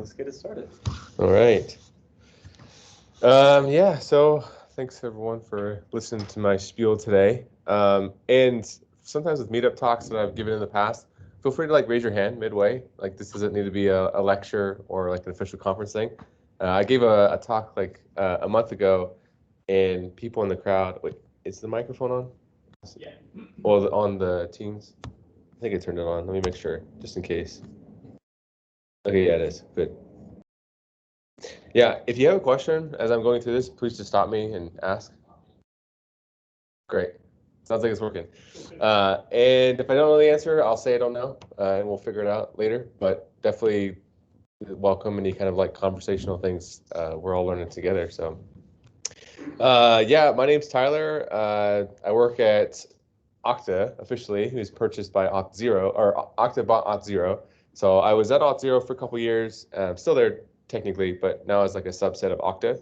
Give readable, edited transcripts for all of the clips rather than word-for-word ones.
let's get it started. All right. Yeah, so thanks everyone for listening to my spiel today. And sometimes with meetup talks that I've given in the past, feel free to raise your hand midway. Like this doesn't need to be a lecture or like an official conference thing. I gave a talk a month ago, and people in the crowd. Wait, is the microphone on? Yeah. Well, on the Teams. I think I turned it on. Let me make sure, just in case. Okay, yeah, it is. Good. Yeah, if you have a question as I'm going through this, please just stop me and ask. Great. Sounds like it's working. And if I don't know the answer, I'll say I don't know, and we'll figure it out later. But definitely welcome any kind of conversational things. We're all learning together. So, yeah, my name's Tyler. I work at Okta officially, who's purchased by Auth0, or Okta bought Auth0. So I was at Auth0 for a couple years. I'm still there technically, but now as a subset of Okta.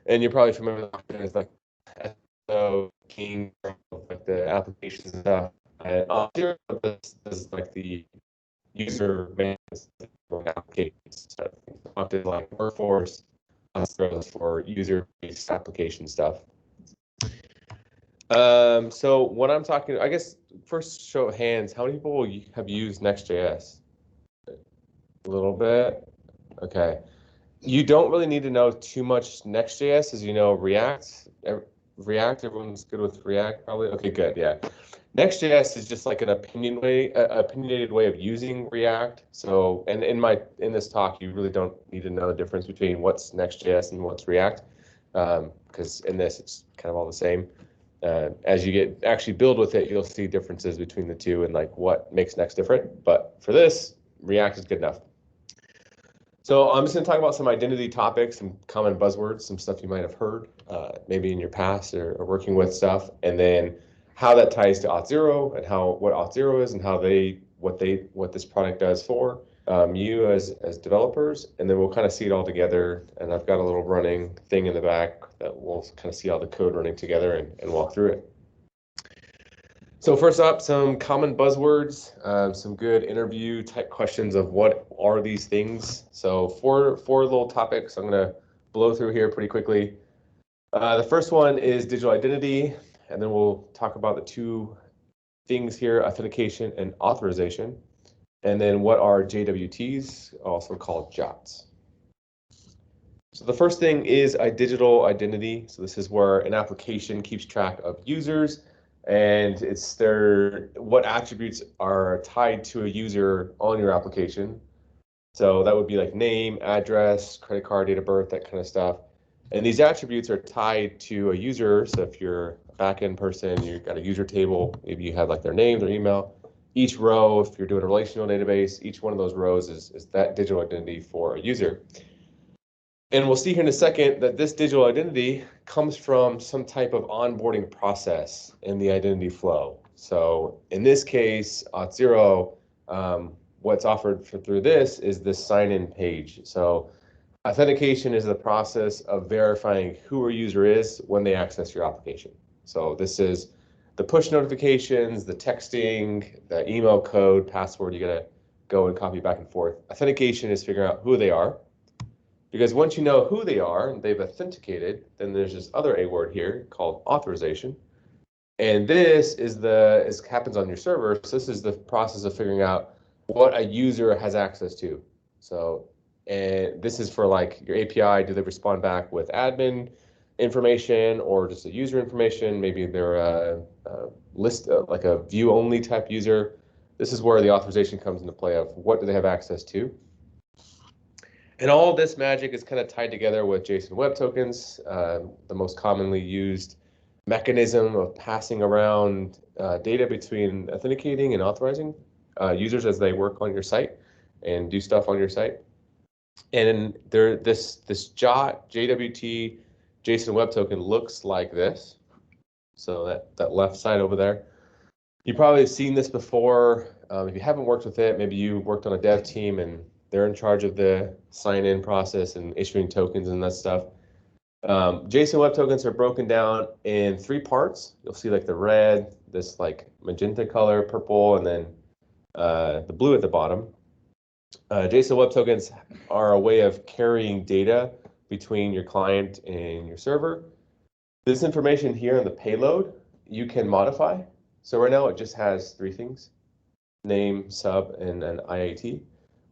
And you're probably familiar with Okta as SO king of the applications and stuff. And Auth0 does the user management applications stuff. Okta is workforce, Auth0 is for user-based application stuff. So what I'm talking, I guess, first show of hands, how many people have used NextJS? A little bit. Okay. You don't really need to know too much NextJS, as you know React. React, everyone's good with React, probably. Okay, good. Yeah. NextJS is just an opinionated way of using React. So, and in this talk, you really don't need to know the difference between what's NextJS and what's React, because in this it's kind of all the same. As you actually build with it, you'll see differences between the two and what makes Next different. But for this, React is good enough. So I'm just going to talk about some identity topics, some common buzzwords, some stuff you might have heard, maybe in your past or working with stuff, and then how that ties to Auth0 and what Auth0 is and what this product does for you as developers, and then we'll kind of see it all together. And I've got a little running thing in the back that we'll kind of see all the code running together and walk through it. So first up, some common buzzwords, some good interview type questions of what are these things. So four little topics I'm going to blow through here pretty quickly. The first one is digital identity, and then we'll talk about the two things here, authentication and authorization. And then what are JWTs, also called JOTs. So the first thing is a digital identity. So this is where an application keeps track of users, and it's what attributes are tied to a user on your application. So that would be like name, address, credit card, date of birth, that kind of stuff. And these attributes are tied to a user. So if you're a backend person, you've got a user table, maybe you have their name, their email. Each row, if you're doing a relational database, each one of those rows is that digital identity for a user. And we'll see here in a second that this digital identity comes from some type of onboarding process in the identity flow. So in this case, Auth0, what's offered through this is this sign-in page. So authentication is the process of verifying who a user is when they access your application. So this is the push notifications, the texting, the email code, password, you gotta go and copy back and forth. Authentication is figuring out who they are. Because once you know who they are and they've authenticated, then there's this other A word here called authorization. And this happens on your server. So this is the process of figuring out what a user has access to. So, and this is for your API, do they respond back with admin information or just a user information? Maybe they're a list, like a view only type user. This is where the authorization comes into play of what do they have access to. And all of this magic is kind of tied together with JSON Web Tokens, the most commonly used mechanism of passing around data between authenticating and authorizing users as they work on your site and do stuff on your site. And this JWT JSON Web Token looks like this. So that left side over there. You probably have seen this before. If you haven't worked with it, maybe you worked on a dev team and they're in charge of the sign-in process and issuing tokens and that stuff. JSON Web Tokens are broken down in 3 parts. You'll see the red, this magenta color, purple, and then the blue at the bottom. JSON Web Tokens are a way of carrying data between your client and your server. This information here in the payload, you can modify. So right now it just has three things: name, sub, and an IAT.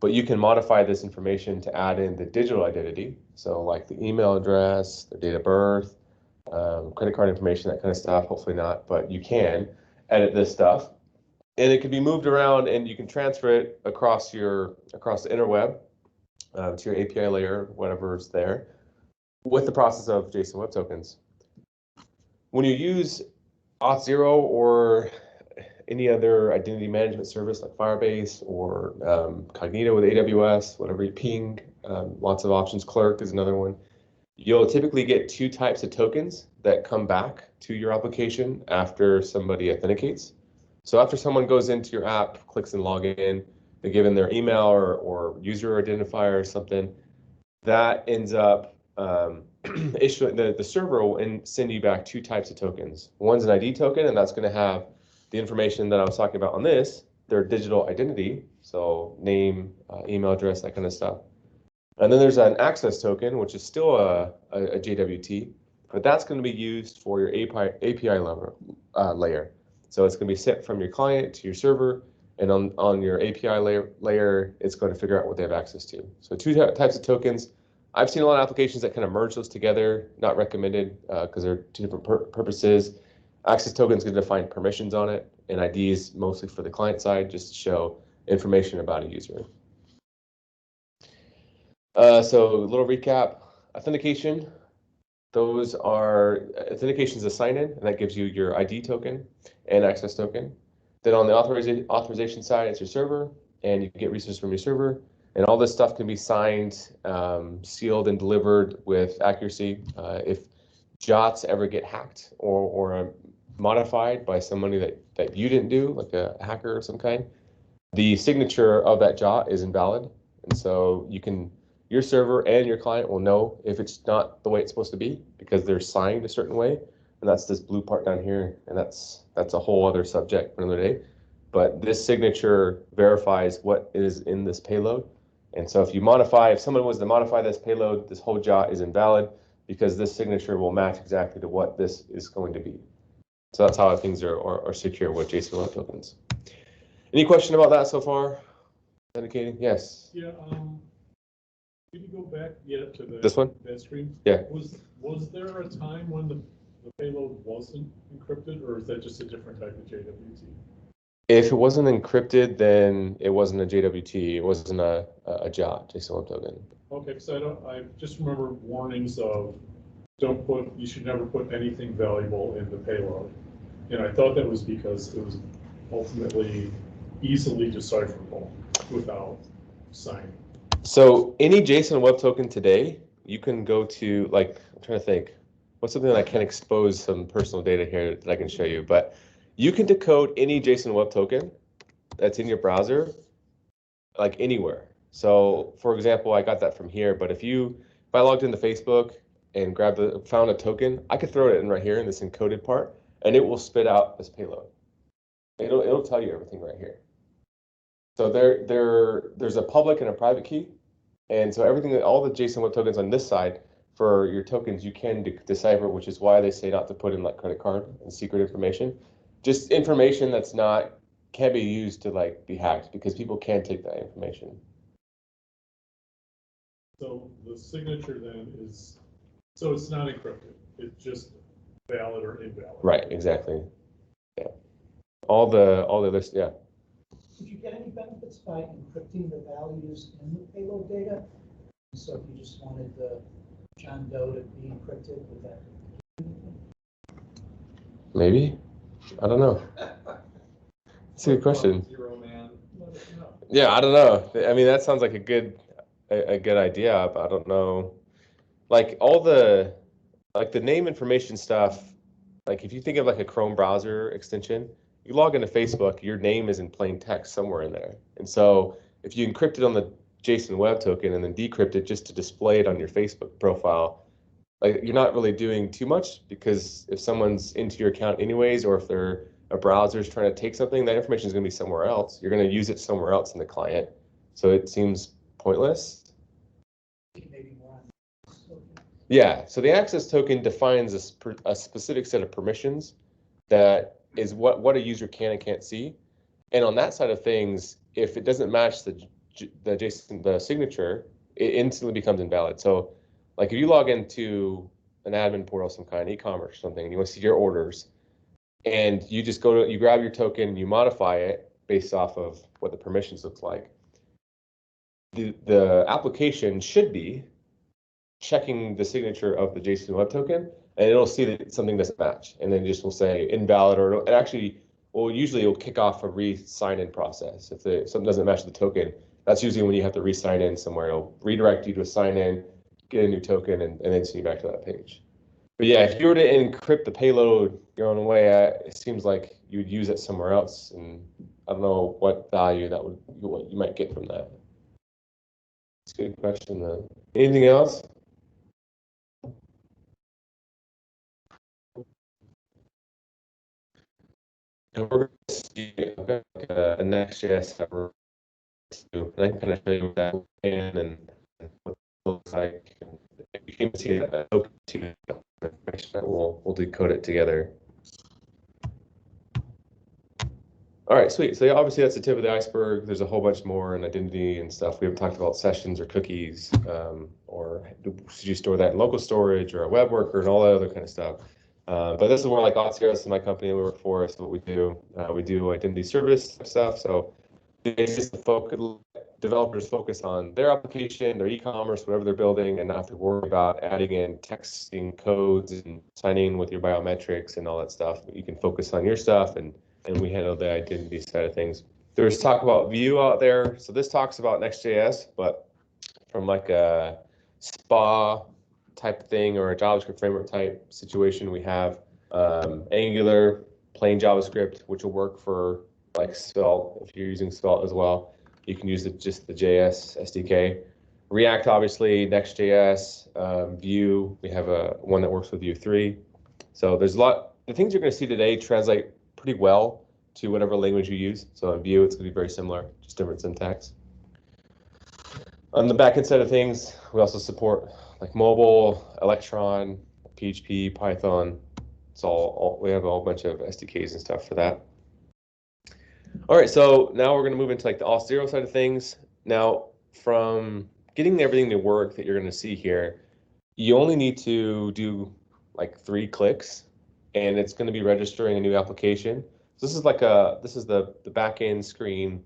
But you can modify this information to add in the digital identity. So like the email address, the date of birth, credit card information, that kind of stuff. Hopefully not, but you can edit this stuff. And it can be moved around, and you can transfer it across the interweb to your API layer, whatever's there, with the process of JSON Web Tokens. When you use Auth0 or any other identity management service like Firebase or Cognito with AWS, whatever you ping, lots of options. Clerk is another one. You'll typically get two types of tokens that come back to your application after somebody authenticates. So after someone goes into your app, clicks and log in, they give in their email or user identifier or something, that ends up issuing, the server will send you back two types of tokens. One's an ID token, and that's going to have the information that I was talking about on this, their digital identity, so name, email address, that kind of stuff. And then there's an access token, which is still a JWT, but that's going to be used for your API layer. So it's going to be sent from your client to your server, and on your API layer, it's going to figure out what they have access to. So two types of tokens. I've seen a lot of applications that kind of merge those together, not recommended because they're two different purposes. Access token is going to define permissions on it, and IDs mostly for the client side, just to show information about a user. So a little recap: authentication. Authentication is a sign-in, and that gives you your ID token and access token. Then on the authorization side, it's your server, and you can get resources from your server. And all this stuff can be signed, sealed, and delivered with accuracy. If JOTs ever get hacked or modified by somebody that you didn't do, like a hacker of some kind, the signature of that JOT is invalid. And so your server and your client will know if it's not the way it's supposed to be because they're signed a certain way. And that's this blue part down here. And that's a whole other subject for another day. But this signature verifies what is in this payload. And so if someone was to modify this payload, this whole JOT is invalid because this signature will match exactly to what this is going to be. So that's how things are secure with JSON Web Tokens. Any question about that so far? Authenticating? Yes. Yeah. Can you go back to this one? That screen? Yeah. Was there a time when the payload wasn't encrypted, or is that just a different type of JWT? If it wasn't encrypted, then it wasn't a JWT. It wasn't a JOT, JSON Web Token. Okay, because I just remember warnings of you should never put anything valuable in the payload. And I thought that was because it was ultimately easily decipherable without signing. So any JSON Web Token today, you can go to, like, I'm trying to think, what's something that I can expose some personal data here that I can show you, but you can decode any JSON Web Token that's in your browser, like anywhere. So for example, I got that from here, but if I logged into Facebook and found a token, I could throw it in right here in this encoded part, and it will spit out this payload. It'll tell you everything right here. So there's a public and a private key, and so all the JSON Web Tokens on this side for your tokens, you can decipher, which is why they say not to put in like credit card and secret information, just information that's can't be used to like be hacked because people can take that information. So the signature then it's not encrypted. It's just valid or invalid. Right. Exactly. Yeah. All the others. Yeah. Did you get any benefits by encrypting the values in the payload data? So if you just wanted the John Doe to be encrypted, would that? Maybe. I don't know. That's a good question. Yeah, I don't know. I mean, that sounds like a good idea, but I don't know. Like the name information stuff, like if you think of like a Chrome browser extension, you log into Facebook, your name is in plain text somewhere in there. And so if you encrypt it on the JSON Web Token and then decrypt it just to display it on your Facebook profile, like you're not really doing too much, because if someone's into your account anyways, or if a browser is trying to take something, that information is going to be somewhere else. You're going to use it somewhere else in the client. So it seems pointless. Yeah, so the access token defines a specific set of permissions that is what a user can and can't see. And on that side of things, if it doesn't match the signature, it instantly becomes invalid. So like if you log into an admin portal of some kind, e-commerce or something, and you want to see your orders, and you just you grab your token, you modify it based off of what the permissions looks like. The application should be checking the signature of the JSON Web Token, and it'll see that something doesn't match, and then just will say invalid, or it actually usually it'll kick off a re-sign-in process. If something doesn't match the token, that's usually when you have to re-sign in somewhere. It'll redirect you to a sign-in, get a new token, and then send you back to that page. But yeah, if you were to encrypt the payload your own way, it seems like you would use it somewhere else, and I don't know what value what you might get from that. It's a good question, though. Anything else? And we're going to see a NextJS server too, and I can kind of show you what that can and what it looks like. And you can see that we'll decode it together. All right, sweet. So yeah, obviously that's the tip of the iceberg. There's a whole bunch more in identity and stuff. We haven't talked about sessions or cookies, or should you store that in local storage or a web worker and all that other kind of stuff. But this is more like Auth0. This is my company we work for. It's what we do. We do identity service stuff. So it's just developers focus on their application, their e-commerce, whatever they're building, and not have to worry about adding in texting codes and signing in with your biometrics and all that stuff. You can focus on your stuff, and we handle the identity side of things. There's talk about Vue out there. So this talks about Next.js, but from like a SPA type thing or a JavaScript framework type situation, we have Angular, plain JavaScript, which will work for like Svelte. If you're using Svelte as well, you can use just the JS SDK. React, obviously, Next.js, Vue. We have one that works with Vue 3. So there's a lot. The things you're going to see today translate pretty well to whatever language you use. So in Vue, it's going to be very similar, just different syntax. On the backend side of things, we also support like mobile, Electron, PHP, Python. It's we have a whole bunch of SDKs and stuff for that. All right, so now we're going to move into like the Auth0 side of things. Now, from getting everything to work that you're going to see here, you only need to do like 3 clicks, and it's going to be registering a new application. So this is like the backend screen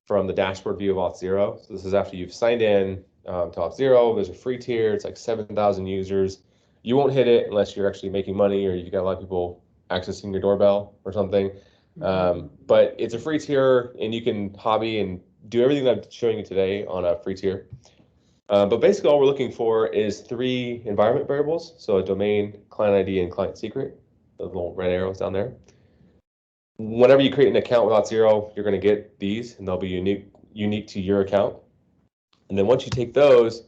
from the dashboard view of Auth0. So this is after you've signed in to Auth0. There's a free tier. It's like 7,000 users. You won't hit it unless you're actually making money or you've got a lot of people accessing your doorbell or something. But it's a free tier, and you can hobby and do everything that I'm showing you today on a free tier. But basically all we're looking for is 3 environment variables. So a domain, client ID, and client secret. The little red arrows down there. Whenever you create an account with Auth0, you're going to get these, and they'll be unique to your account. And then once you take those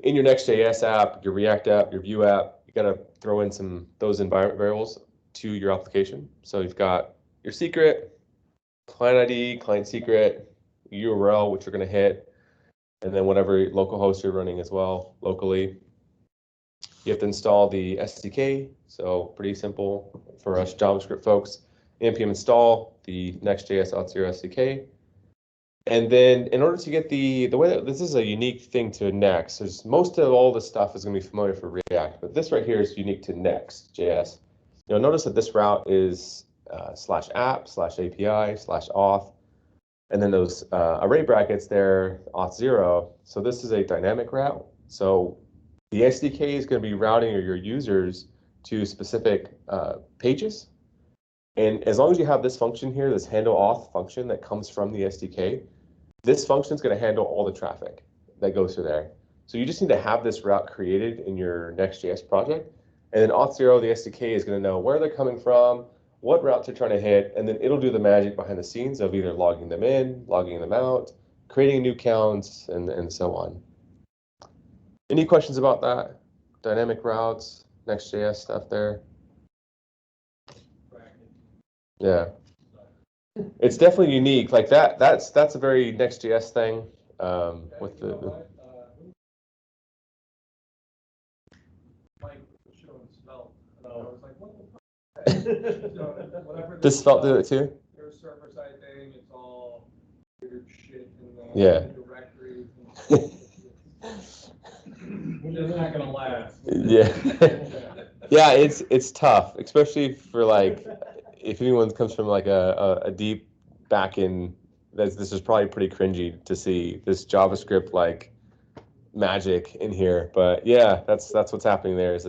in your Next.js app, your React app, your Vue app, you got to throw in those environment variables to your application. So you've got your secret, client ID, client secret, URL, which you're going to hit, and then whatever local host you're running as well locally. You have to install the SDK, so pretty simple for us JavaScript folks. npm install the Next.js Auth0 SDK. And then in order to get the way that this is a unique thing to Next, there's most of all the stuff is going to be familiar for React, but this right here is unique to Next.js. You'll notice that this route is /app/API/auth, and then those array brackets there, Auth0. So this is a dynamic route. So the SDK is going to be routing your users to specific pages. And as long as you have this function here, this handle auth function that comes from the SDK, this function is going to handle all the traffic that goes through there. So you just need to have this route created in your Next.js project. And then Auth0, the SDK, is going to know where they're coming from, what route they're trying to hit, and then it'll do the magic behind the scenes of either logging them in, logging them out, creating new counts, and so on. Any questions about that? Dynamic routes, Next.js stuff there? Yeah. It's definitely unique. Like that's a very Next.js thing with the Mike was showing Svelte, and I was like, what the fuck? So whatever Does Svelte do it too? Their server-side thing, it's all weird shit in the Yeah. directories. It's not gonna last. Yeah. Yeah, it's tough, especially for like if anyone comes from like a deep back in. This is probably pretty cringy to see this JavaScript like magic in here, but yeah, that's what's happening there. Is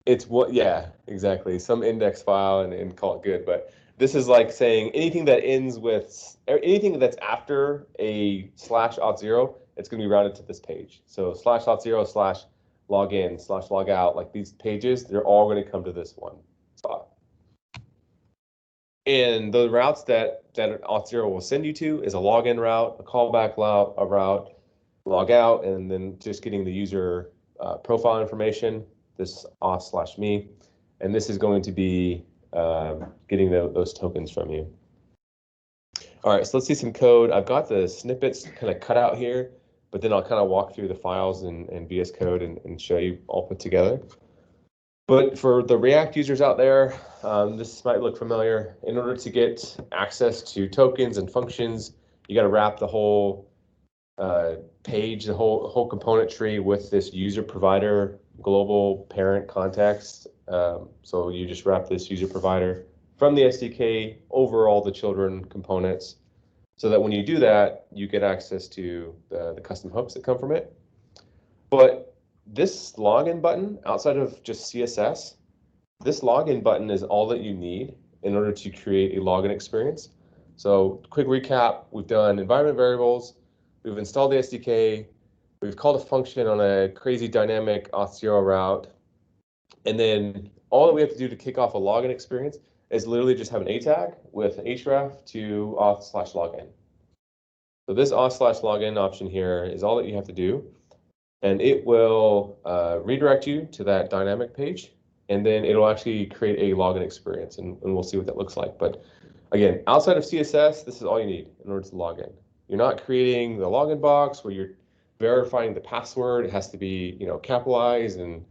it's what, yeah, exactly, some index file and call it good. But this is like saying anything that ends with anything that's after a /auth0, it's going to be routed to this page. So /auth0 /login /logout, like these pages, they're all going to come to this one spot. And the routes that Auth0 will send you to is a login route, a callback route, a route, logout, and then just getting the user profile information, this auth/me, and this is going to be getting those tokens from you. All right, so let's see some code. I've got the snippets kind of cut out here, but then I'll kind of walk through the files in VS Code and show you all put together. But for the React users out there, this might look familiar. In order to get access to tokens and functions, you got to wrap the whole page, the whole component tree with this user provider global parent context. So you just wrap this user provider from the SDK over all the children components, so that when you do that, you get access to the custom hooks that come from it. But this login button, outside of just CSS, this login button is all that you need in order to create a login experience. So quick recap, we've done environment variables, we've installed the SDK, we've called a function on a crazy dynamic Auth0 route, and then all that we have to do to kick off a login experience is literally just have an A tag with href to auth/login. So this auth/login option here is all that you have to do. And it will redirect you to that dynamic page, and then it'll actually create a login experience, and we'll see what that looks like. But again, outside of CSS, this is all you need in order to log in. You're not creating the login box where you're verifying the password. It has to be, capitalized and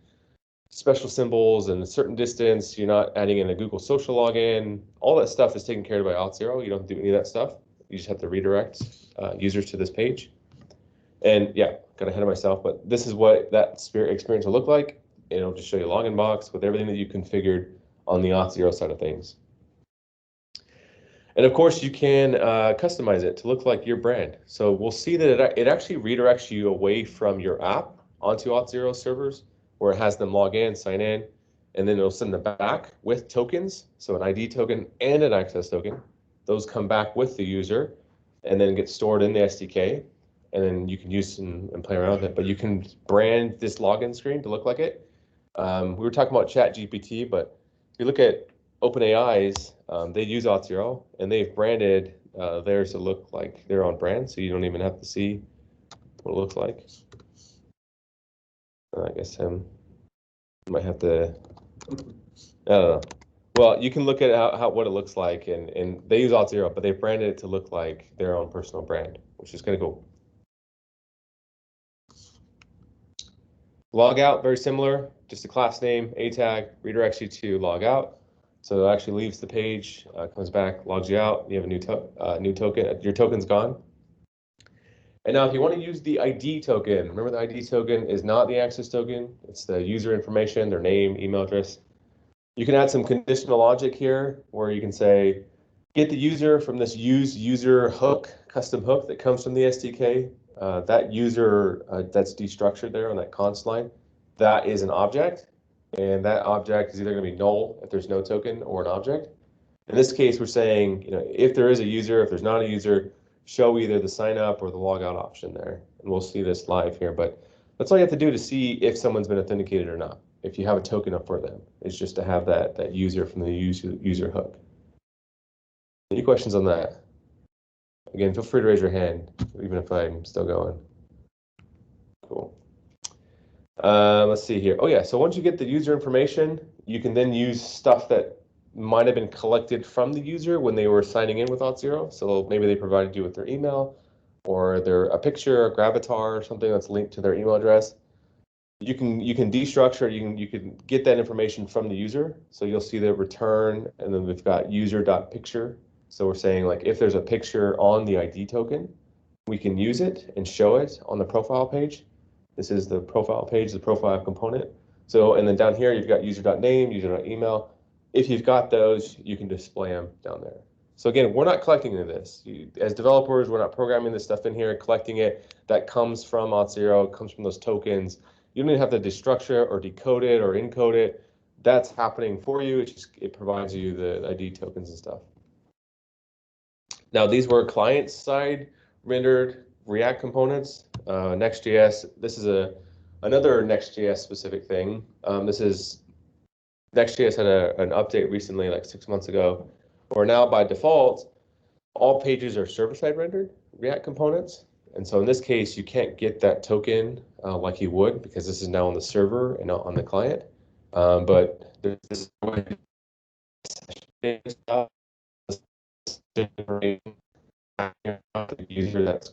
special symbols and a certain distance. You're not adding in a Google social login. All that stuff is taken care of by Auth0. You don't do any of that stuff. You just have to redirect users to this page. And yeah, got ahead of myself, but this is what that experience will look like. It'll just show you a login box with everything that you configured on the Auth0 side of things. And of course, you can customize it to look like your brand. So we'll see that it actually redirects you away from your app onto Auth0 servers, where it has them log in, sign in, and then it'll send them back with tokens. So an ID token and an access token. Those come back with the user and then get stored in the SDK. And then you can use and play around with it. But you can brand this login screen to look like it. We were talking about ChatGPT, but if you look at OpenAI's, they use Auth0, and they've branded theirs to look like their own brand, so you don't even have to see what it looks like. I guess him might have to, I don't know. Well, you can look at what it looks like, and they use Auth0, but they've branded it to look like their own personal brand, which is kind of cool. Logout, very similar, just a class name, a tag, redirects you to log out. So it actually leaves the page, comes back, logs you out. You have a new token. Your token's gone. And now if you want to use the ID token, remember the ID token is not the access token. It's the user information, their name, email address. You can add some conditional logic here where you can say, get the user from this use user hook, custom hook that comes from the SDK. That user that's destructured there on that const line, that is an object, and that object is either going to be null if there's no token or an object. In this case, we're saying, if there is a user, if there's not a user, show either the sign up or the logout option there, and we'll see this live here. But that's all you have to do to see if someone's been authenticated or not. If you have a token up for them, it's just to have that user from the user hook. Any questions on that? Again, feel free to raise your hand, even if I'm still going. Cool. Let's see here. Oh yeah, so once you get the user information, you can then use stuff that might have been collected from the user when they were signing in with Auth0. So maybe they provided you with their email, or a picture, a gravatar, or something that's linked to their email address. you can destructure, you can get that information from the user. So you'll see the return, and then we've got user.picture. So we're saying like if there's a picture on the ID token, we can use it and show it on the profile page. This is the profile page, the profile component. So, and then down here, you've got user.name, user.email. If you've got those, you can display them down there. So again, we're not collecting any of this. As developers, we're not programming this stuff in here, collecting it. That comes from Auth0, comes from those tokens. You don't even have to destructure or decode it or encode it. That's happening for you. It provides you the ID tokens and stuff. Now, these were client-side rendered React components. NextJS, this is another NextJS specific thing. NextJS had an update recently, like 6 months ago, where now by default, all pages are server-side rendered React components. And so in this case, you can't get that token like you would, because this is now on the server and not on the client. But there's this way to the user that's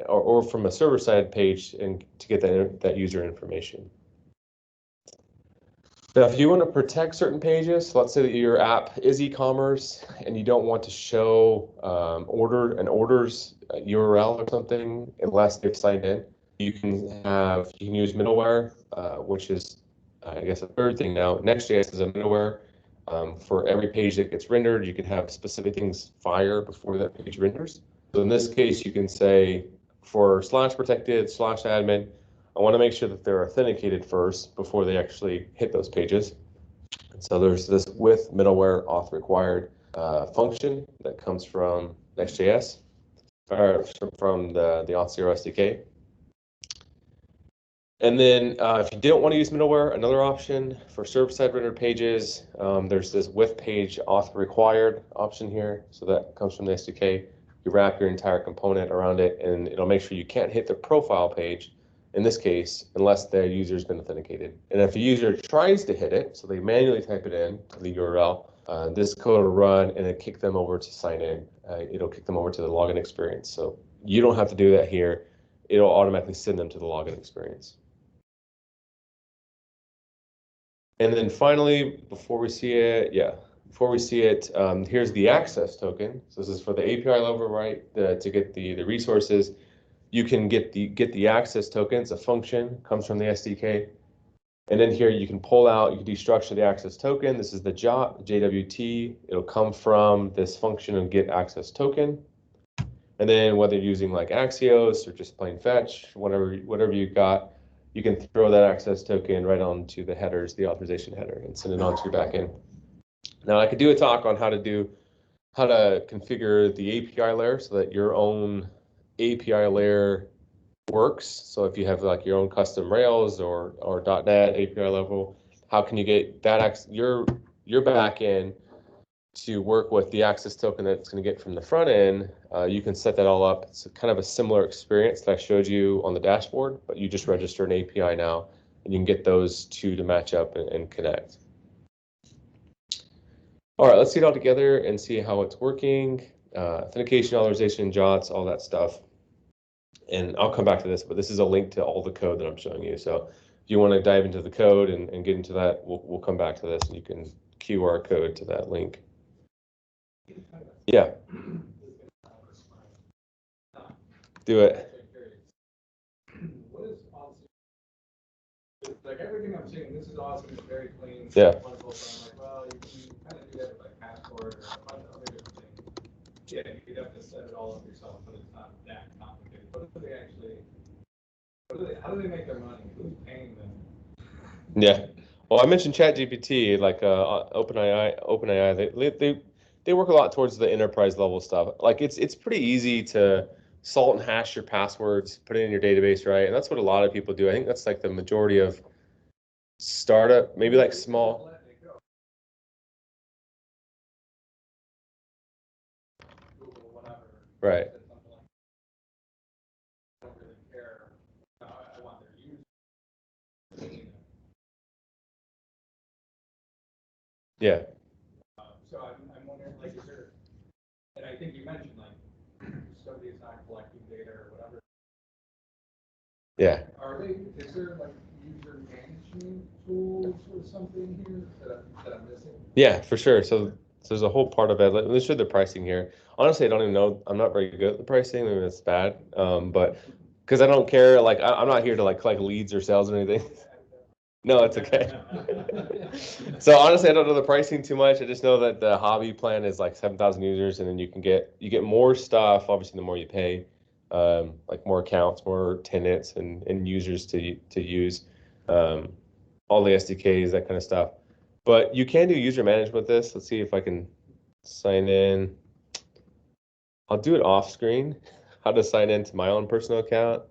or from a server-side page and to get that user information. Now, if you want to protect certain pages, let's say that your app is e-commerce and you don't want to show orders URL or something unless they've signed in, you can use middleware, which is I guess a third thing now. NextJS is a middleware for every page that gets rendered. You can have specific things fire before that page renders. So in this case, you can say for /protected/admin, I want to make sure that they're authenticated first before they actually hit those pages. And so there's this with middleware auth required function that comes from NextJS, or from the Auth0 SDK. And then if you don't want to use middleware, another option for server-side rendered pages, there's this with page auth required option here. So that comes from the SDK. You wrap your entire component around it, and it'll make sure you can't hit the profile page, in this case, unless the user's been authenticated. And if a user tries to hit it, so they manually type it in to the URL, this code will run and it'll kick them over to sign in. It'll kick them over to the login experience. So you don't have to do that here. It'll automatically send them to the login experience. And then finally, before we see it, here's the access token. So this is for the API level, right? To get the resources. You can get the access token. It's a function, comes from the SDK. And then here you can pull out, you can destructure the access token. This is the JWT. It'll come from this function of get access token. And then whether you're using like Axios or just plain fetch, whatever you got, you can throw that access token right onto the headers, the authorization header, and send it onto your backend. Now I could do a talk on how to configure the API layer so that your own API layer works. So if you have like your own custom Rails or .NET API level, how can you get that your backend to work with the access token that it's going to get from the front end? You can set that all up. It's kind of a similar experience that I showed you on the dashboard, but you just register an API now, and you can get those two to match up and connect. All right, let's see it all together and see how it's working. Authentication, authorization, JOTs, all that stuff. And I'll come back to this, but this is a link to all the code that I'm showing you. So if you want to dive into the code and get into that, we'll come back to this, and you can QR code to that link. Yeah. Do it. What is awesome? Like everything I'm seeing, this is awesome. It's very clean. Yeah. Wonderful. So I'm like, well, you can kind of do that with like passport or a bunch of other different things. Yeah, you'd have to set it all up yourself, but it's not that complicated. What do they actually? How do they make their money? Who's paying them? Yeah. Well, I mentioned ChatGPT, like OpenAI. They work a lot towards the enterprise level stuff. Like it's pretty easy to salt and hash your passwords, put it in your database, right? And that's what a lot of people do. I think that's like the majority of startup, maybe like small. Google, whatever. Right. I don't really care. I want their users. Yeah. So I'm wondering, like, is there I think you mentioned like somebody's not collecting data or whatever. Yeah. Is there like user management tools or something here that I'm missing? Yeah, for sure. So there's a whole part of it. Let me show the pricing here. Honestly, I don't even know. I'm not very good at the pricing. Maybe it's bad. But because I don't care, like I'm not here to like collect leads or sales or anything. No, it's okay. So honestly, I don't know the pricing too much. I just know that the hobby plan is like 7,000 users, and then you get more stuff. Obviously, the more you pay, like more accounts, more tenants, and users to use, all the SDKs, that kind of stuff. But you can do user management with this. Let's see if I can sign in. I'll do it off screen. How to sign into my own personal account.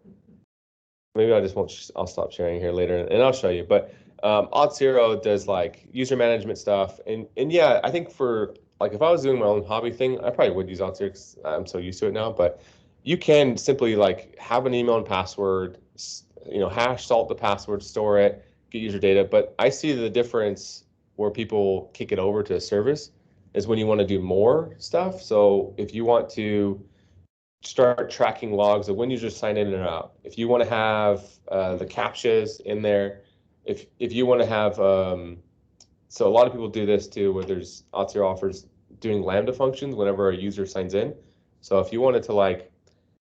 Maybe I just won't. I'll stop sharing here later, and I'll show you. But Auth0 does like user management stuff, and yeah, I think for like if I was doing my own hobby thing, I probably would use Auth0 because I'm so used to it now. But you can simply like have an email and password, hash salt the password, store it, get user data. But I see the difference where people kick it over to a service is when you want to do more stuff. So if you want to start tracking logs of when users sign in and out. If you want to have the CAPTCHAs in there, if you want to have, so a lot of people do this too, where there's Auth0 offers doing Lambda functions whenever a user signs in. So if you wanted to like,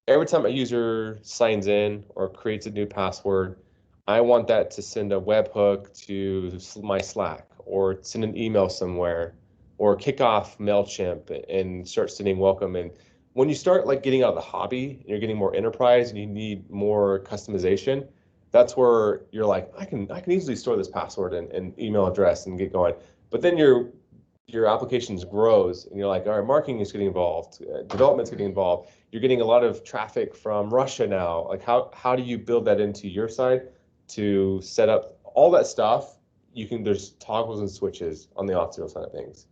every time a user signs in or creates a new password, I want that to send a webhook to my Slack or send an email somewhere or kick off MailChimp and start sending welcome. And when you start like getting out of the hobby and you're getting more enterprise and you need more customization, that's where you're like, I can easily store this password and email address and get going. But then your applications grows and you're like, all right, marketing is getting involved, development's getting involved. You're getting a lot of traffic from Russia now. Like how do you build that into your side to set up all that stuff? There's toggles and switches on the Auth0 side of things.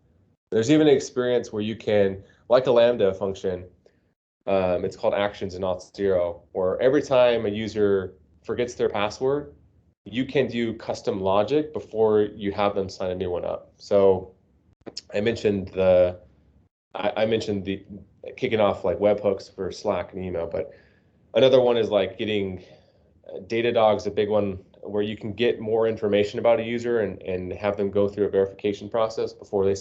There's even an experience where you can, like a Lambda function, it's called actions in Auth0, where every time a user forgets their password, you can do custom logic before you have them sign a new one up. So I mentioned the kicking off like webhooks for Slack and email, but another one is like getting Datadog's a big one where you can get more information about a user and have them go through a verification process before they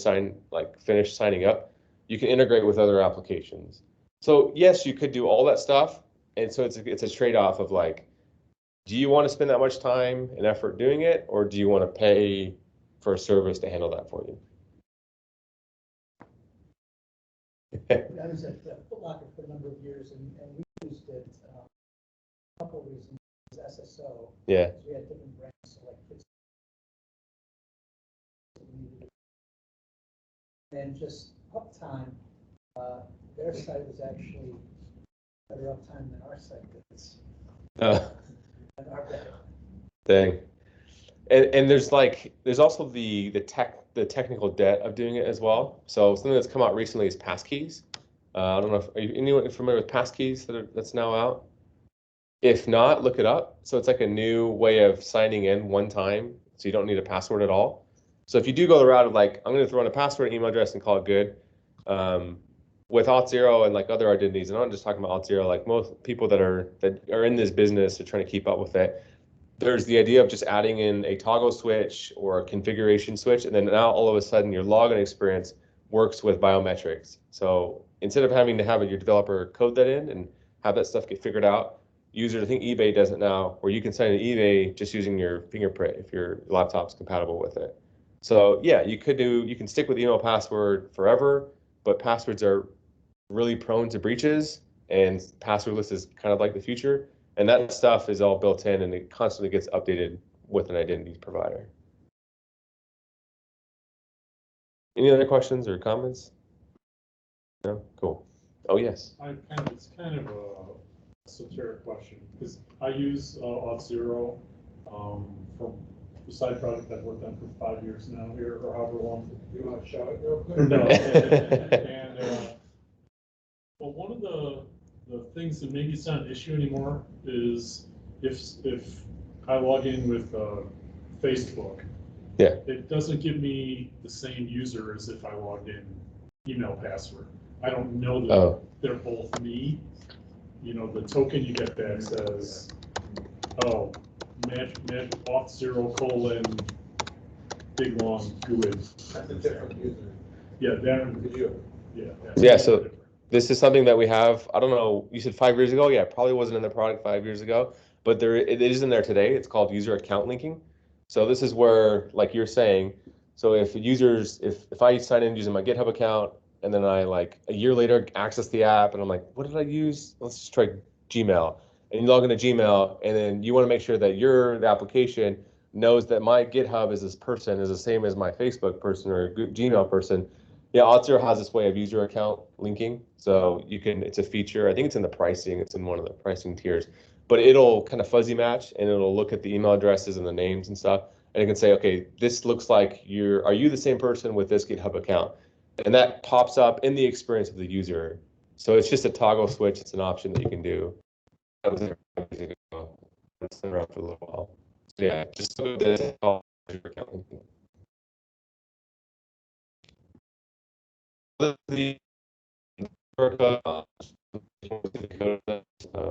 finish signing up. You can integrate with other applications. So yes, you could do all that stuff. And so it's a trade-off of like, do you want to spend that much time and effort doing it, or do you want to pay for a service to handle that for you? I was at Foot Locker for a number of years, and we used it a couple of reasons. It was SSO. Yeah. We had different brands, so like kids. And just uptime, their site was actually better uptime than our site is. And our better. Dang. And there's also the technical debt of doing it as well. So something that's come out recently is passkeys. I don't know if anyone familiar with passkeys that's now out. If not, look it up. So it's like a new way of signing in one time, so you don't need a password at all. So if you do go the route of like, I'm going to throw in a password, email address, and call it good, with Auth0 and like other identities, and I'm not just talking about Auth0, like most people that are in this business are trying to keep up with it. There's the idea of just adding in a toggle switch or a configuration switch, and then now all of a sudden your login experience works with biometrics. So instead of having to have your developer code that in and have that stuff get figured out, users, I think eBay does it now, where you can sign in eBay just using your fingerprint if your laptop's compatible with it. So yeah, you can stick with email password forever, but passwords are really prone to breaches, and passwordless is kind of like the future. And that stuff is all built in and it constantly gets updated with an identity provider. Any other questions or comments? No? Cool. Oh, yes. It's kind of a esoteric question, because I use Auth0 from the side project I've worked on for 5 years now here, or however long. You want to show it real quick? No. Well, one of the things that maybe it's not an issue anymore is if I log in with Facebook, yeah, it doesn't give me the same user as if I logged in email password. I don't know that Oh. they're both me. You know, the token you get back says, oh, match Auth0 : big long GUID. That's a different user. Yeah, that, Video. Yeah, so this is something that we have, I don't know, you said 5 years ago? Yeah, it probably wasn't in the product 5 years ago, but it is in there today. It's called user account linking. So this is where, like you're saying, so if I sign in using my GitHub account and then I like a year later access the app and I'm like, what did I use? Let's just try Gmail. And you log into Gmail and then you want to make sure that the application knows that my GitHub is the same as my Facebook person or Gmail person. Yeah, Auth0 has this way of user account linking. So you can, it's a feature, I think it's in the pricing, it's in one of the pricing tiers, but it'll kind of fuzzy match and it'll look at the email addresses and the names and stuff. And it can say, okay, this looks like are you the same person with this GitHub account? And that pops up in the experience of the user. So it's just a toggle switch. It's an option that you can do. That was 5 years ago. It's been around for a little while. So yeah, just look at this user account linking.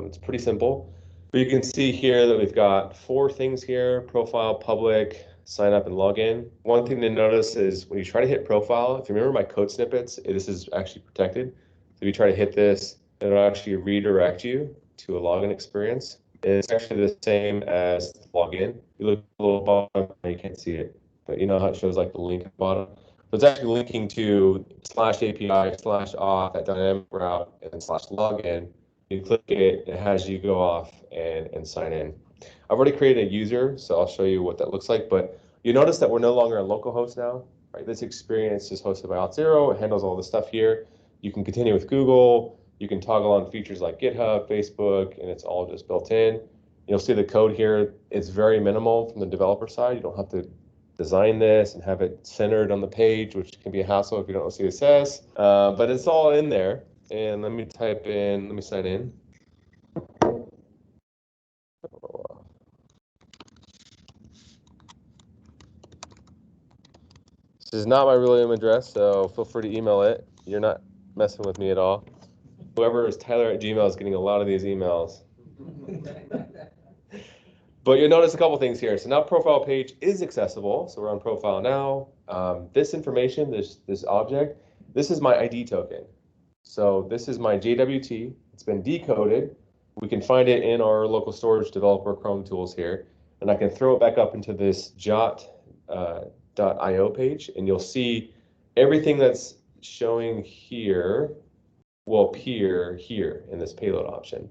It's pretty simple, but you can see here that we've got 4 things here: profile, public, sign up, and login. One thing to notice is when you try to hit profile, if you remember my code snippets, this is actually protected. So if you try to hit this, it'll actually redirect you to a login experience. It's actually the same as login. You look a little bottom, you can't see it, but you know how it shows like the link at the bottom. So it's actually linking to /API/auth, that dynamic route, and then /login. You click it, it has you go off and sign in. I've already created a user, so I'll show you what that looks like. But you notice that we're no longer a localhost now, right? This experience is hosted by Auth0. It handles all the stuff here. You can continue with Google. You can toggle on features like GitHub, Facebook, and it's all just built in. You'll see the code here. It's very minimal from the developer side. You don't have to design this and have it centered on the page, which can be a hassle if you don't know CSS, but it's all in there. And let me sign in. This is not my real email address, so feel free to email it. You're not messing with me at all. Whoever is Tyler at Gmail is getting a lot of these emails. But you'll notice a couple things here. So now profile page is accessible. So we're on profile now. This information, this object, this is my ID token. So this is my JWT. It's been decoded. We can find it in our local storage developer Chrome tools here. And I can throw it back up into this jot.io page. And you'll see everything that's showing here will appear here in this payload option.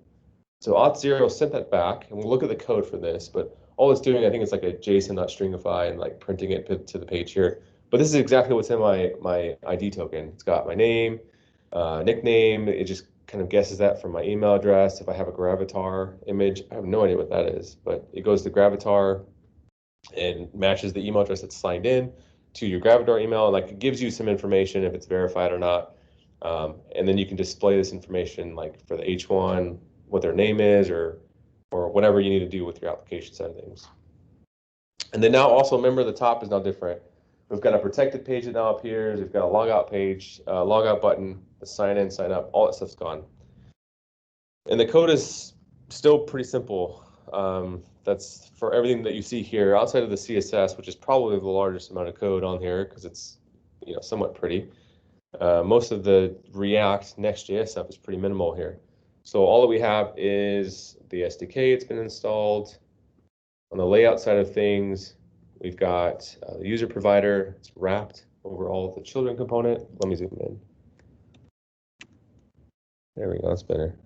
So Auth0 sent that back, and we'll look at the code for this, but all it's doing, I think it's like a JSON.stringify and like printing it to the page here. But this is exactly what's in my ID token. It's got my name, nickname. It just kind of guesses that from my email address. If I have a Gravatar image, I have no idea what that is, but it goes to Gravatar and matches the email address that's signed in to your Gravatar email, and like it gives you some information if it's verified or not. And then you can display this information like for the H1, what their name is, or whatever you need to do with your application side of things. And then now also remember the top is now different. We've got a protected page that now appears. We've got a logout page, logout button, the sign in, sign up, all that stuff's gone. And the code is still pretty simple. That's for everything that you see here outside of the CSS, which is probably the largest amount of code on here because it's somewhat pretty. Most of the React Next.js stuff is pretty minimal here. So all that we have is the SDK. It's been installed. On the layout side of things, we've got the user provider. It's wrapped over all of the children component. Let me zoom in. There we go. That's better.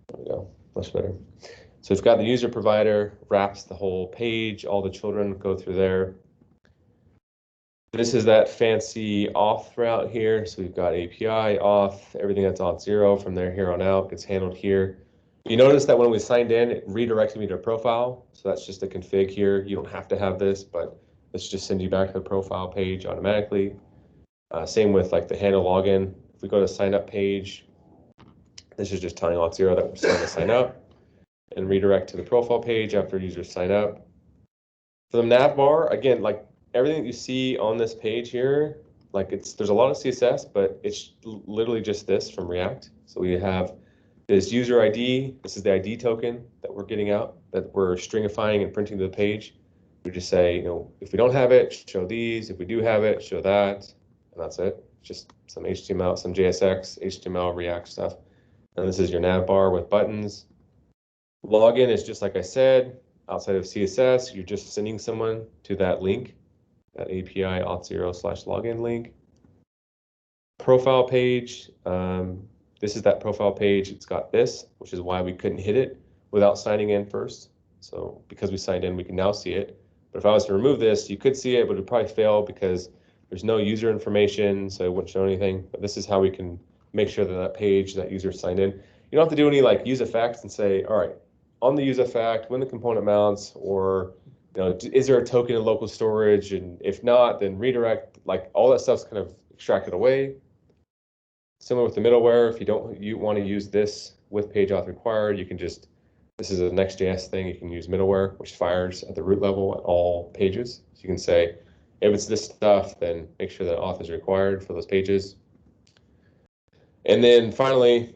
There we go. Much better. So it's got the user provider, wraps the whole page. All the children go through there. This is that fancy auth route here. So we've got API, auth, everything that's Auth0 from there here on out gets handled here. You notice that when we signed in, it redirected me to a profile. So that's just a config here. You don't have to have this, but let's just send you back to the profile page automatically. Same with like the handle login. If we go to sign up page, this is just telling Auth0 that we're starting to sign up and redirect to the profile page after users sign up. For the nav bar, again, like everything you see on this page here, like there's a lot of CSS, but it's literally just this from React. So we have this user ID. This is the ID token that we're getting out, that we're stringifying and printing to the page. We just say, you know, if we don't have it, show these. If we do have it, show that. And that's it. Just some HTML, some JSX, HTML, React stuff. And this is your nav bar with buttons. Login is just like I said, outside of CSS, you're just sending someone to that link, that API auth0/login link. Profile page, this is that profile page. It's got this, which is why we couldn't hit it without signing in first. So because we signed in, we can now see it. But if I was to remove this, you could see it, but it would probably fail because there's no user information, so it wouldn't show anything. But this is how we can make sure that that page, that user signed in. You don't have to do any like use effects and say, all right, on the use effect, when the component mounts, or you know, is there a token in local storage? And if not, then redirect, like all that stuff's kind of extracted away. Similar with the middleware, if you want to use this with page auth required, you can just, this is a NextJS thing, you can use middleware, which fires at the root level at all pages. So you can say, if it's this stuff, then make sure that auth is required for those pages. And then finally,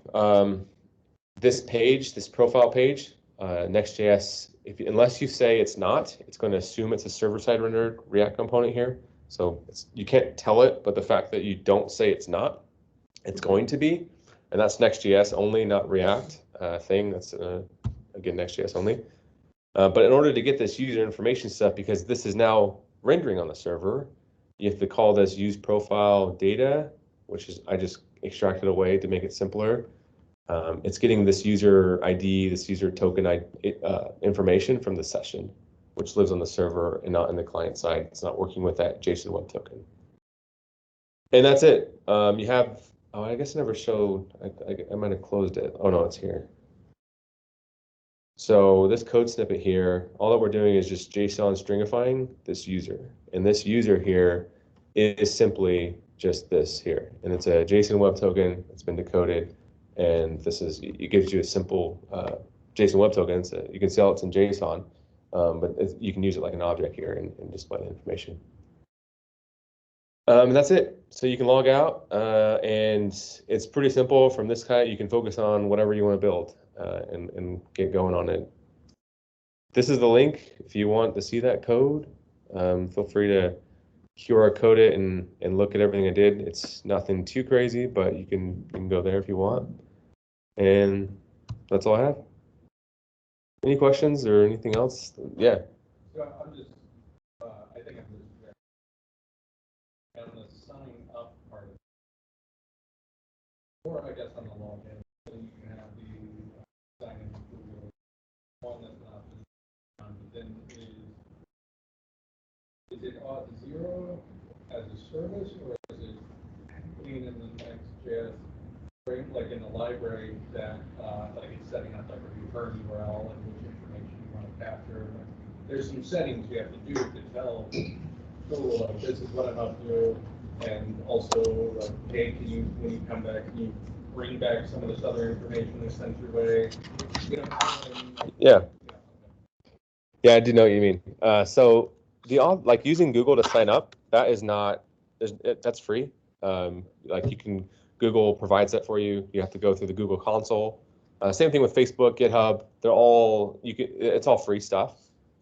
this page, this profile page, NextJS, unless you say it's not, it's going to assume it's a server-side rendered React component here. So you can't tell it, but the fact that you don't say it's not, it's going to be, and that's NextJS only, not React thing. That's again NextJS only. But in order to get this user information stuff, because this is now rendering on the server, you have to call this use profile data, which is I just extracted away to make it simpler. It's getting this user ID, this user token information from the session, which lives on the server and not in the client side. It's not working with that JSON web token. And that's it. You have, oh, I guess I never showed, I might have closed it. Oh no, it's here. So this code snippet here, all that we're doing is just JSON stringifying this user. And this user here is simply just this here. And it's a JSON web token. It's been decoded. And this is, it gives you a simple JSON web token. So you can see how it's in JSON, but you can use it like an object here and display the information. And that's it. So you can log out, and it's pretty simple. From this kind, you can focus on whatever you want to build and get going on it. This is the link if you want to see that code. Feel free to QR code it and look at everything I did. It's nothing too crazy, but you can go there if you want. And that's all I have. Any questions or anything else? Yeah. So I'm just, I think I'm just on the sign up part of it. Or I guess on the login, so you can have the sign in Google, one that's not, but then is it Auth0 as a service, or is it putting in the NextJS, like in the library that, like it's setting up like a return URL and which information you want to capture? There's some settings you have to do to tell Google, like, this is what I'm up to, and also, like, hey, can you, when you come back, can you bring back some of this other information they sent your way? You know, Yeah. Yeah, I do know what you mean. So like using Google to sign up, that is not, that's free. Like you can, Google provides that for you. You have to go through the Google console. Same thing with Facebook, GitHub. They're all, it's all free stuff.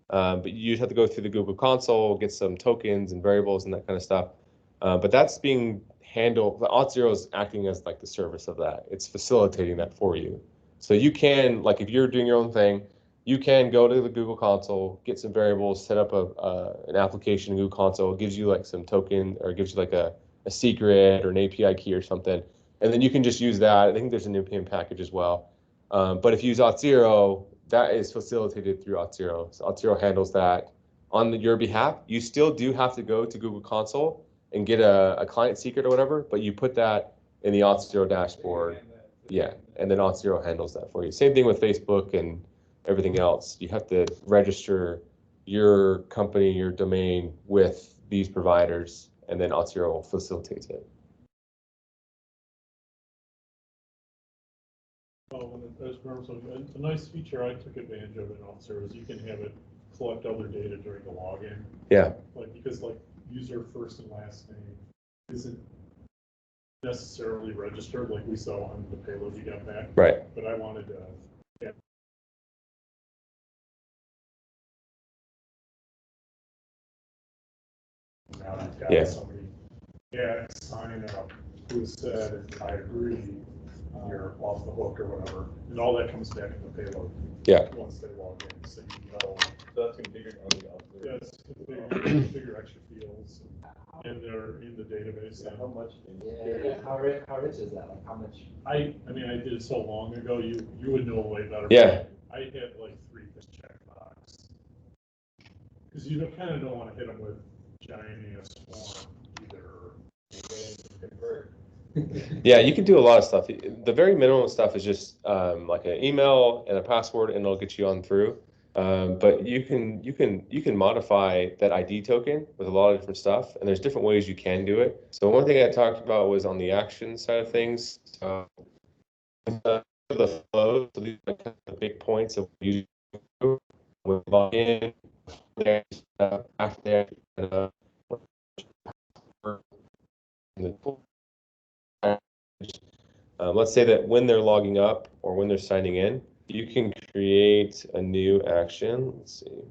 But you just have to go through the Google console, get some tokens and variables and that kind of stuff. But that's being handled, the Auth0 is acting as like the service of that. It's facilitating that for you. So you can, like if you're doing your own thing, you can go to the Google console, get some variables, set up an application in Google console. It gives you like some token, or it gives you like a secret or an API key or something. And then you can just use that. I think there's an NPM package as well. But if you use Auth0, that is facilitated through Auth0. So Auth0 handles that on your behalf. You still do have to go to Google console and get a client secret or whatever, but you put that in the Auth0 dashboard. Yeah, and then Auth0 handles that for you. Same thing with Facebook and everything else. You have to register your company, your domain with these providers, and then Auth0 facilitates it. Well, a nice feature I took advantage of in Auth0 is you can have it collect other data during the login. Yeah. Like, because like user first and last name isn't necessarily registered like we saw on the payload you got back. Right. But I wanted to, yeah. Now you've got somebody, sign up who said, I agree, you're off the hook or whatever, and all that comes back in the payload. Yeah. Once they log in, so you know. So that's configured on the Auth0. Yes, configure extra fields, and they're in the database. How much? Yeah, how rich is that? Like how much? I mean, I did it so long ago, you would know way better. Yeah. I had like 3 checkbox. Because you kind of don't want to hit them with giant swarm either. Yeah, you can do a lot of stuff. The very minimum stuff is just like an email and a password, and it'll get you on through. But you can modify that ID token with a lot of different stuff, and there's different ways you can do it. So one thing I talked about was on the action side of things. So the flow, so these are kind of the big points of using with login. After let's say that when they're logging up or when they're signing in, you can create a new action. Let's see.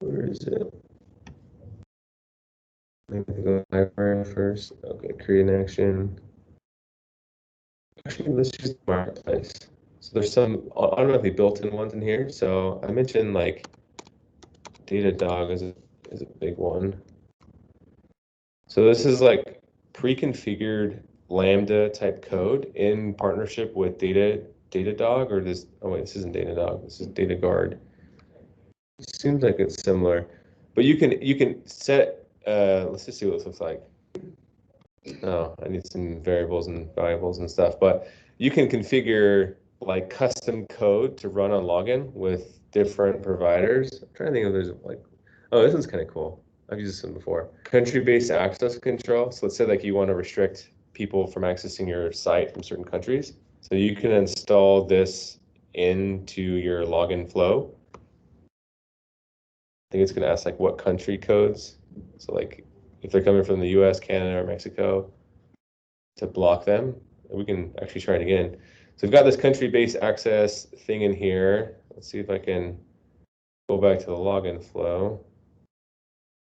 Where is it? Maybe go to library first. Okay, create an action. Actually, let's use marketplace. So there's some automatically built-in ones in here. So I mentioned like Datadog is a big one. So this is like pre-configured Lambda type code in partnership with Datadog, or this. Oh wait, this isn't Datadog. This is DataGuard. It seems like it's similar, but you can set. Let's just see what this looks like. Oh, I need some variables and variables and stuff, but you can configure like custom code to run on login with different providers. I'm trying to think if there's like, oh, this one's kind of cool. I've used this one before. Country-based access control. So let's say like you want to restrict people from accessing your site from certain countries. So you can install this into your login flow. I think it's going to ask like what country codes. So like if they're coming from the US, Canada, or Mexico, to block them. We can actually try it again. So we've got this country-based access thing in here. Let's see if I can go back to the login flow.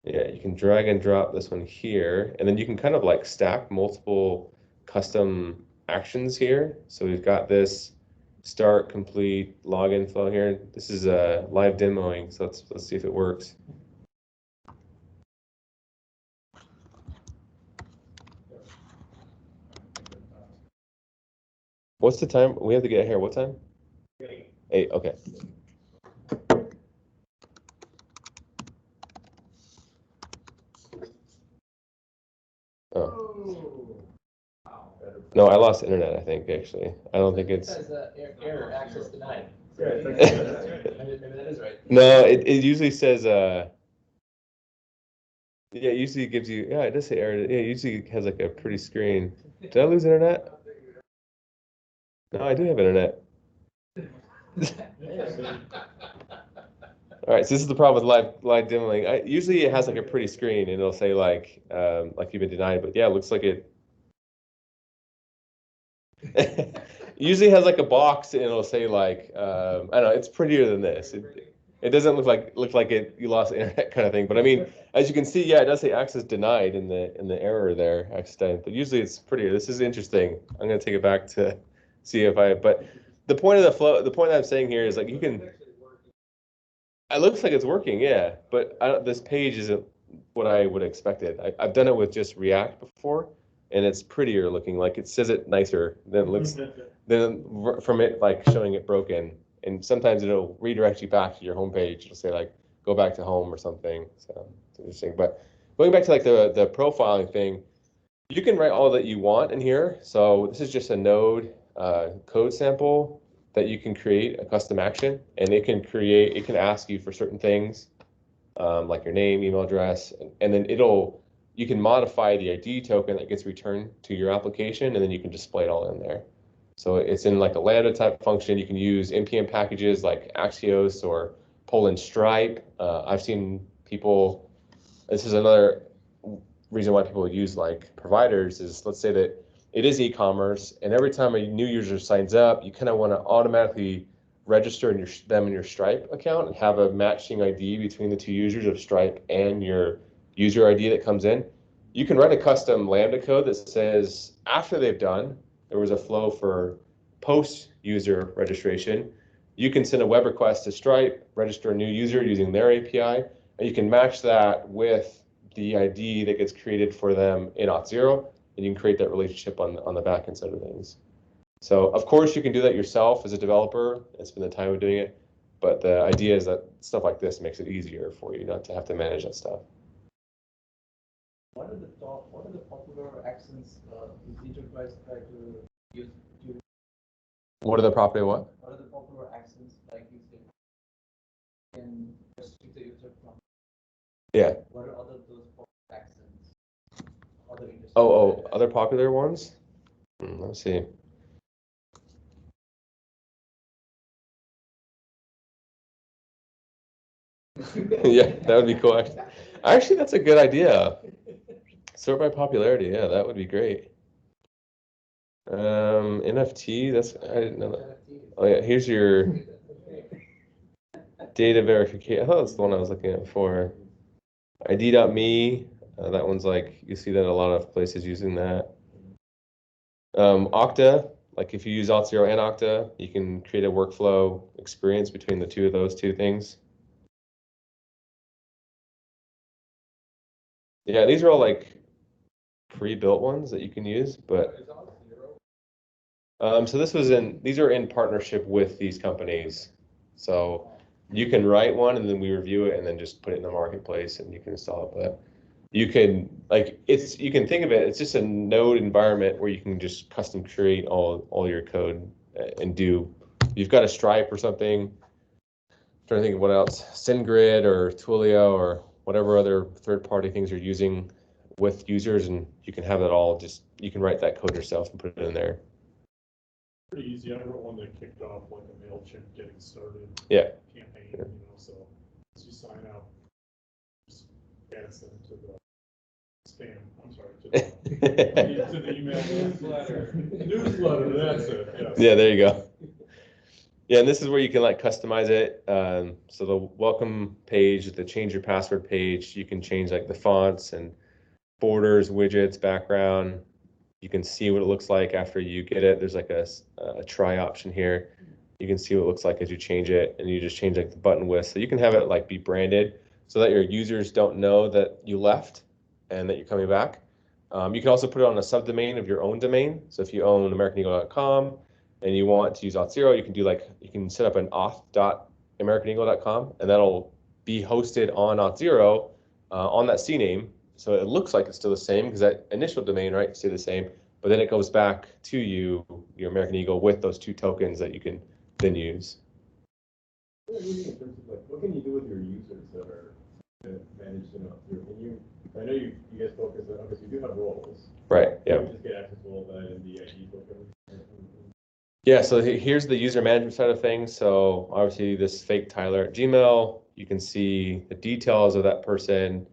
Yeah, you can drag and drop this one here, and then you can kind of like stack multiple custom actions here. So we've got this start, complete, login flow here. This is a live demoing, so let's see if it works. What's the time? We have to get here. What time? 8. Okay. Oh. No, I lost internet, I think, actually. I don't think it's... It says error, access denied. Yeah, Maybe that is right. No, it usually says... Yeah, it usually gives you... Yeah, it does say error. Yeah, it usually has like a pretty screen. Did I lose internet? No, I do have internet. All right, so this is the problem with live demoing. Usually it has like a pretty screen, and it'll say like you've been denied. But yeah, it looks like it... usually has like a box, and it'll say like I don't know. It's prettier than this. It doesn't look like you lost the internet kind of thing. But I mean, as you can see, yeah, it does say access denied in the error there, accident. But usually it's prettier. This is interesting. I'm gonna take it back to see if I. But the point of the flow, the point that I'm saying here is like you can. It looks like it's working, yeah. But this page isn't what I would expect it. I've done it with just React before, and it's prettier looking. Like it says it nicer than it looks than from it like showing it broken. And sometimes it'll redirect you back to your home page. It'll say like go back to home or something. So it's interesting. But going back to like the profiling thing, you can write all that you want in here. So this is just a node code sample that you can create a custom action, and it can ask you for certain things like your name, email address, and then you can modify the ID token that gets returned to your application, and then you can display it all in there. So it's in like a Lambda type function. You can use NPM packages like Axios or Poland Stripe. I've seen people, this is another reason why people use like providers is, let's say that it is e-commerce, and every time a new user signs up, you kind of want to automatically register them in your Stripe account and have a matching ID between the two users of Stripe and your user ID that comes in. You can write a custom Lambda code that says after they've done, there was a flow for post-user registration. You can send a web request to Stripe, register a new user using their API, and you can match that with the ID that gets created for them in Auth0, and you can create that relationship on the backend side of things. So of course you can do that yourself as a developer and spend the time of doing it, but the idea is that stuff like this makes it easier for you not to have to manage that stuff. What are the popular accents these enterprises try to use? What are the property what? What are the popular accents like you say? Can restrict the user from? Yeah. What are other those popular accents? Other industries? Other popular ones? Let's see. Yeah, that would be cool. Actually, that's a good idea. Sort by popularity. Yeah, that would be great. NFT, I didn't know that. Oh yeah, here's your data verification. I thought that's the one I was looking at before. ID.me, that one's like, you see that a lot of places using that. Okta, like if you use Auth0 and Okta, you can create a workflow experience between the two of those two things. Yeah, these are all like pre-built ones that you can use, but so these are in partnership with these companies. So you can write one and then we review it and then just put it in the marketplace and you can install it. But you can you can think of it, it's just a node environment where you can just custom create all your code and you've got a Stripe or something. I'm trying to think of what else, SendGrid or Twilio or whatever other third-party things you're using with users, and you can have that all you can write that code yourself and put it in there. Pretty easy. I wrote one that kicked off like a MailChimp getting started. Yeah. Campaign, you know, so as you sign up, just add them to the spam. I'm sorry, to the email newsletter. Newsletter, that's it. Yes. Yeah, there you go. Yeah, and this is where you can like customize it. So the welcome page, the change your password page, you can change like the fonts and borders, widgets, background. You can see what it looks like after you get it. There's like a try option here. You can see what it looks like as you change it, and you just change like the button width. So you can have it like be branded so that your users don't know that you left and that you're coming back. You can also put it on a subdomain of your own domain. So if you own AmericanEagle.com and you want to use Auth0, you can set up an auth.americaneagle.com, and that'll be hosted on Auth0 on that CNAME. So it looks like it's still the same because that initial domain, right, stay the same, but then it goes back to you, your American Eagle, with those two tokens that you can then use. What are you in terms of like, what can you do with your users that are managed in Auth0? I know you guys focus on, obviously you do have roles. Right, yeah. You just get access to all that in the ID token. Yeah, so here's the user management side of things. So obviously this fake Tyler at Gmail, you can see the details of that person.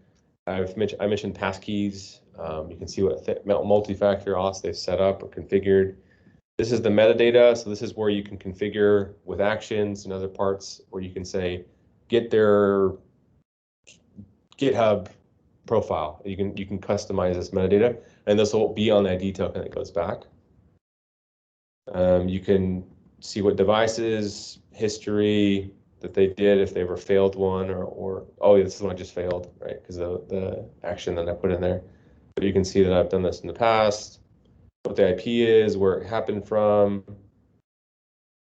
I mentioned passkeys. You can see what multi-factor auths they've set up or configured. This is the metadata. So this is where you can configure with actions and other parts where you can say, get their GitHub profile. You can customize this metadata, and this will be on the ID token that goes back. You can see what devices, history that they did, if they ever failed one, or oh, yeah, this is one I just failed, right? Because of the action that I put in there. But you can see that I've done this in the past, what the IP is, where it happened from,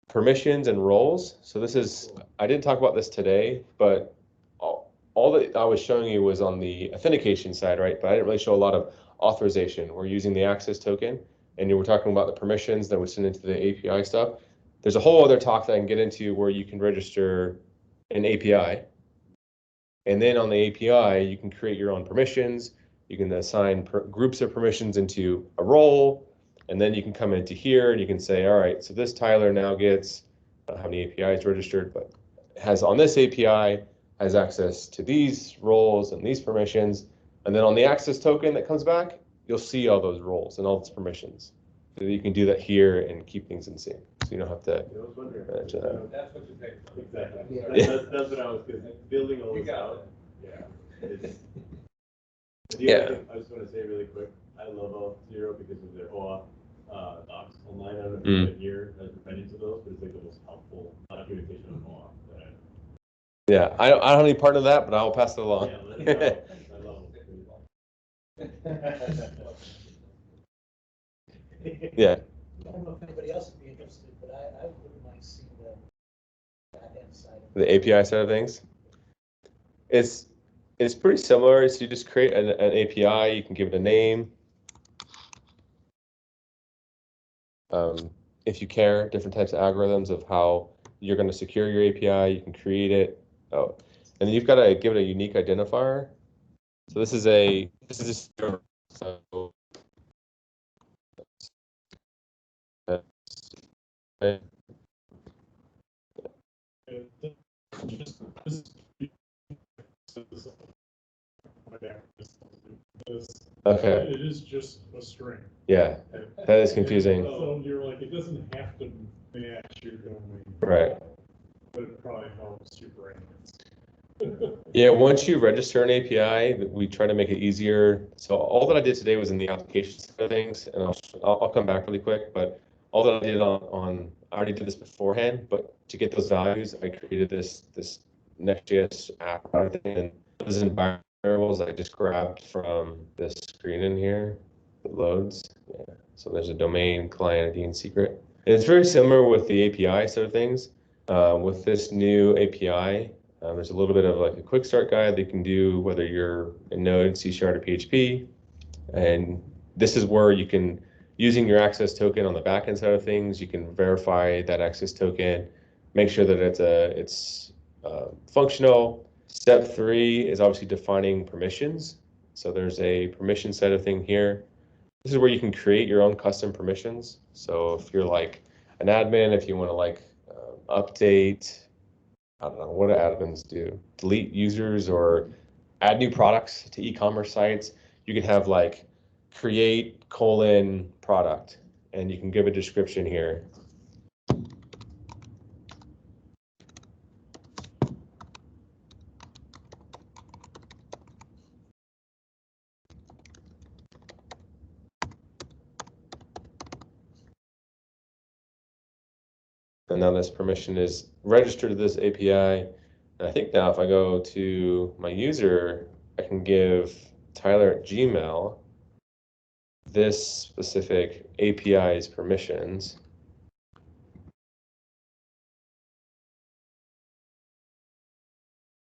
permissions and roles. So this is, I didn't talk about this today, but all that I was showing you was on the authentication side, right? But I didn't really show a lot of authorization. We're using the access token, and you were talking about the permissions that was sent into the API stuff. There's a whole other talk that I can get into where you can register an API. And then on the API, you can create your own permissions. You can assign groups of permissions into a role. And then you can come into here and you can say, all right, so this Tyler now gets, I don't know how many APIs registered, but has on this API, has access to these roles and these permissions. And then on the access token that comes back, you'll see all those roles and all those permissions. So you can do that here and keep things in sync. So you don't have to I was wondering. manage that. That's what you think. Exactly. Yeah. That's what I was, because building all You this got out, yeah. It's, Yeah. I just want to say really quick, I love Auth0 because of their OAuth docs online. I don't know if Mm. you've been here has read into those, but it's like the most helpful documentation on OAuth that I know. Yeah, I don't have any part of that, but I'll pass it along. Yeah, let it go. I love it. Yeah. I don't know if anybody else would be interested, but I wouldn't mind seeing the back-end side of The API side of things. It's pretty similar. So you just create an API, you can give it a name. If you care, different types of algorithms of how you're going to secure your API, you can create it. Oh, and then you've got to give it a unique identifier. So this is just so okay. It is just a string. Yeah, that is confusing. So you're like, it doesn't have to match your domain. Right. But it probably helps your brain. Yeah, once you register an API, we try to make it easier. So all that I did today was in the application side of things, and I'll come back really quick, but all that I did I already did this beforehand, but to get those values, I created this NextJS app thing, and those environment variables I just grabbed from this screen in here that loads. Yeah. So there's a domain, client ID, and secret. And it's very similar with the API side of things. With this new API, there's a little bit of like a quick start guide that you can do whether you're in Node, C# or PHP. And this is where you can, using your access token on the backend side of things, you can verify that access token, make sure that it's functional. Step 3 is obviously defining permissions. So there's a permission side of thing here. This is where you can create your own custom permissions. So if you're like an admin, if you want to like update, I don't know, what do admins do? Delete users or add new products to e-commerce sites. You can have like create : product, and you can give a description here. And now this permission is registered to this API. And I think now if I go to my user, I can give Tyler at Gmail this specific API's permissions.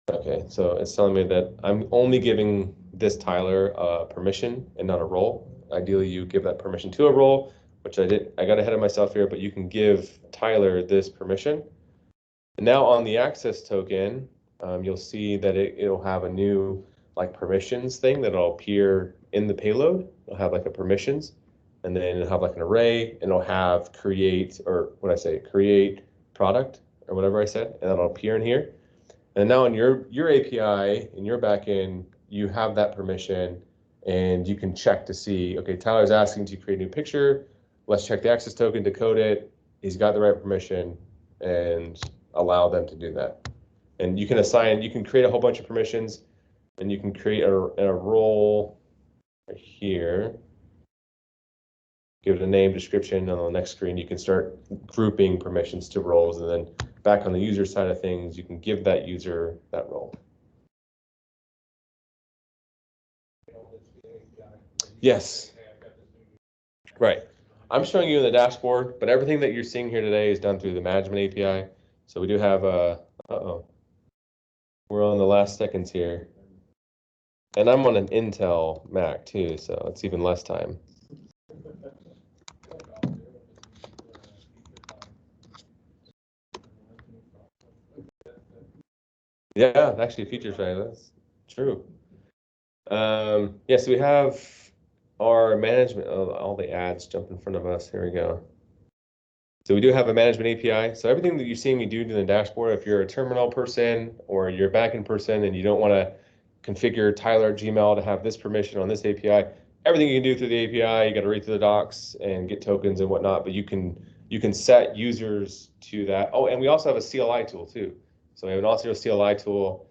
Okay, so it's telling me that I'm only giving this Tyler a permission and not a role. Ideally, you give that permission to a role, which I did. I got ahead of myself here, but you can give Tyler this permission. And now on the access token, you'll see that it'll have a new like permissions thing that'll appear in the payload. It'll have like a permissions, and then it'll have like an array, and it'll have create, or what I say, create product, or whatever I said, and that'll appear in here. And now in your API, in your backend, you have that permission, and you can check to see, okay, Tyler's asking to create a new picture. Let's check the access token, decode it. He's got the right permission, and allow them to do that. And you can assign, you can create a whole bunch of permissions, and you can create a role right here. Give it a name, description, and on the next screen, you can start grouping permissions to roles, and then back on the user side of things, you can give that user that role. Yes. Right. I'm showing you in the dashboard, but everything that you're seeing here today is done through the management API. So we do have a, we're on the last seconds here. And I'm on an Intel Mac too, so it's even less time. Yeah, actually features right, that's true. Yeah, so we have our management, oh, all the ads jump in front of us. Here we go. So we do have a management API. So everything that you're seeing me do to the dashboard, if you're a terminal person or you're a backend person and you don't want to configure Tyler at Gmail to have this permission on this API, everything you can do through the API, you got to read through the docs and get tokens and whatnot, but you can set users to that. Oh, and we also have a CLI tool too. So we have an Auth0 CLI tool.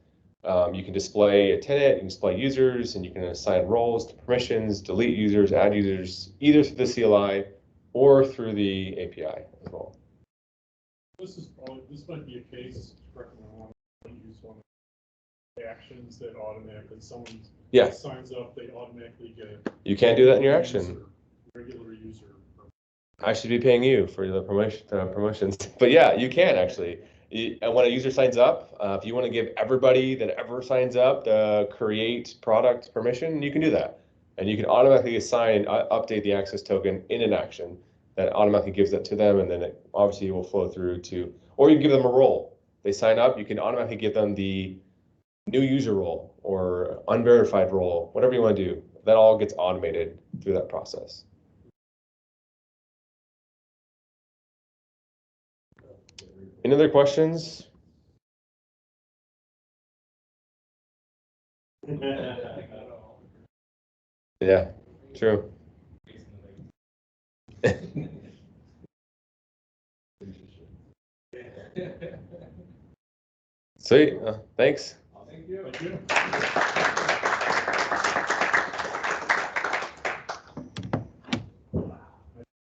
You can display a tenant, you can display users, and you can assign roles to permissions, delete users, add users, either through the CLI or through the API as well. This might be a case, correct me if I'm wrong, use one of the actions that automatically, someone signs up, they automatically get. You can't do that in your action. Regular user. I should be paying you for the promotions, but yeah, you can actually. And when a user signs up, if you want to give everybody that ever signs up the create product permission, you can do that. And you can automatically assign, update the access token in an action that automatically gives that to them. And then it obviously will flow through to, or you can give them a role. They sign up, you can automatically give them the new user role or unverified role, whatever you want to do. That all gets automated through that process. Any other questions? Yeah, true. Sweet. Thanks. Thank you. Thank you.